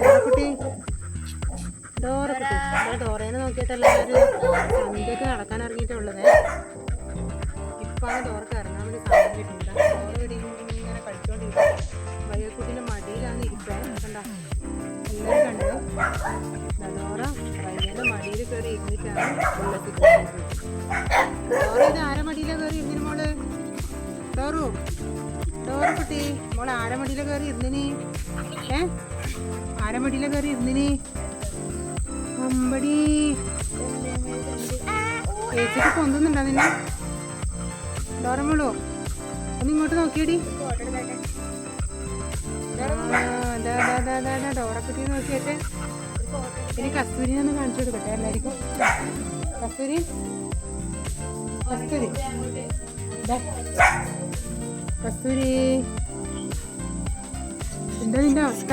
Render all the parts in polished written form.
ഡോറക്കുട്ടി ഡോറക്കുട്ടി ഡോറേനെ നോക്കിയിട്ടല്ല ഒരു സന്ധ്യക്ക് നടക്കാൻ ഇറങ്ങിയിട്ടുള്ളത്. ഇപ്പാണ് ഡോർക്ക് ഇറങ്ങാൻ വേണ്ടി സമയം കിട്ടുന്നില്ല. ഡോറ് ഇവിടെ ഇങ്ങനെ കളിച്ചോണ്ടിരിക്കും. വയ്യക്കുട്ടീൻ്റെ മടിയിലാണ് ഇരിക്കാൻ കണ്ട എല്ലാവരും കണ്ടോ. ഡോറ വയ്യൻ്റെ മടിയിൽ കയറി ഇരുന്നിട്ടാണ് വെള്ളത്തിൽ ഡോറ ഇത് ആരെ മടിയിലാണ് കയറി ഇരുന്നിന് മോള്? ഡോറു ഡോറക്കുട്ടി മോള് ആരെ മടിയിലാണ് കയറി ഇരുന്നിന്? ആരെ മടിയിലാണ് കയറി ഇരുന്നിന്? അമ്പടി ചേച്ചിക്ക് പൊന്തുന്നുണ്ടോ നിന്നെ? ഡോറമോളോ ഒന്ന് ഇങ്ങോട്ട് നോക്കിയടി. ഡോറക്കുട്ടി നോക്കിയിട്ട് ഇനി കസ്തൂരിനെ ഒന്ന് കാണിച്ചു കൊടുക്കട്ടെ എല്ലാവർക്കും. കസ്തൂരി കസ്തൂരി കസ്തൂരി എന്താ നിന്റെ അവസ്ഥ?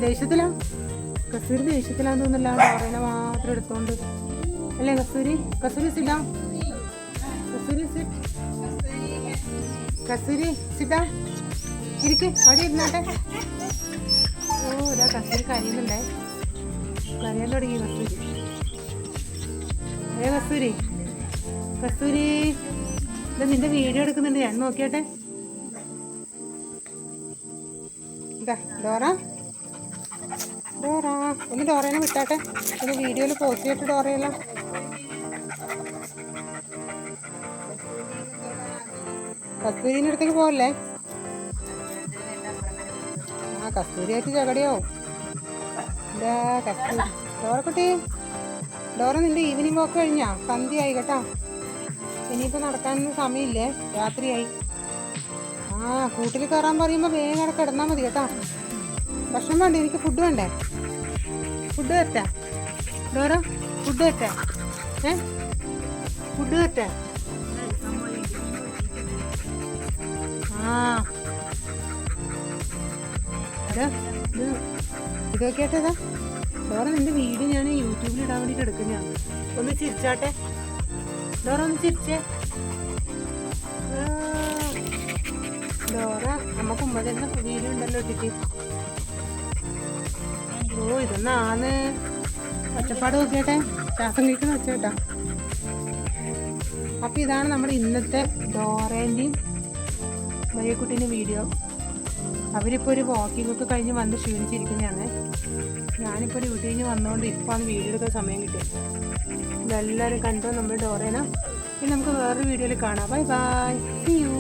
ദേഷ്യത്തിലാ? കസ്തൂരി ദേഷ്യത്തിലാന്ന് തോന്നുന്നില്ല. ഡോറേനെ മാത്രം എടുത്തോണ്ട് അല്ലേ കസ്തൂരി? കസ്തൂരി സിഡാ. കസ്തൂരി സിറ്റ്. കസ്തൂരി സിഡാ. ഇരിക്ക് അവിടെ ഇരുന്നാട്ടെ. ഓ ഇതാ കസ്തൂരി കരയുന്നുണ്ടേ. കരയാൻ തുടങ്ങി കസ്തൂരി. കസ്തൂരി കസ്തൂരി ഇതാ നിന്റെ വീഡിയോ എടുക്കുന്നുണ്ട്, ഞാൻ നോക്കിയാട്ടെ. ഇതാ ഡോറ ഡോറ ഒന്ന് ഡോറേനെ വിട്ടാട്ടെ. ഒന്ന് വീഡിയോയിൽ പോസ്റ്റ് ചെയ്തിട്ട് ഡോറയല്ല. കസ്തൂരിൻ്റെ അടുത്തേക്ക് പോകല്ലേ? ആ കസ്തൂരിയായിട്ട് ചകടിയാവും. എന്താ കസ്തൂരി ഡോറക്കുട്ടി ഡോറ നിന്റെ ഈവനിങ് വാക്ക് കഴിഞ്ഞാ? സന്ധ്യയായി കേട്ടോ. ഇനിയിപ്പോൾ നടക്കാനൊന്നും സമയമില്ലേ, രാത്രിയായി. ആ കൂട്ടിൽ കയറാൻ പറയുമ്പോൾ വേഗം അവിടെ കിടന്നാൽ മതി കേട്ടോ. ഭക്ഷണം വേണ്ടേ? എനിക്ക് ഫുഡ് വേണ്ടേ? ഫുഡ് തരട്ടെ ഡോറ? ഫുഡ് തരട്ടെ? ഫുഡ് തരട്ടെ? ആ അതാ ഇതൊക്കെ ആയിട്ടേതാ ഡോറ നിന്റെ വീഡിയോ ഞാൻ യൂട്യൂബിൽ ഇടാൻ വേണ്ടിയിട്ട് എടുക്കുന്നതാണ്. ഒന്ന് ചിരിച്ചാട്ടെ ഡോറ, ഒന്ന് ചിരിച്ചേ. ഡോറ നമുക്ക് മുമ്പ് തന്നെ വീഡിയോ ഉണ്ടല്ലോ ഇട്ടിട്ട്. ഓ ഇതൊന്നാണ് ഒച്ചപ്പാട് നോക്കിയാട്ടെ, ശ്വാസം കഴിക്കുന്ന വെച്ചേട്ടാ. അപ്പം ഇതാണ് നമ്മുടെ ഇന്നത്തെ ഡോറേൻ്റെയും വയ്യക്കുട്ടീൻ്റെ വീഡിയോ. അവരിപ്പോൾ ഒരു വാക്കിംഗ് ഒക്കെ കഴിഞ്ഞ് വന്ന് ക്ഷീണിച്ചിരിക്കുന്നതാണ്. ഞാനിപ്പോൾ ഒരു വീട്ടിൽ നിന്ന് വന്നുകൊണ്ട് ഇപ്പോൾ വീഡിയോ എടുക്കാൻ സമയം കിട്ടിയത്. ഇതെല്ലാവരും കണ്ടോ നമ്മുടെ ഡോറേന. ഇനി നമുക്ക് വേറൊരു വീഡിയോയിൽ കാണാം. Bye bye, see U.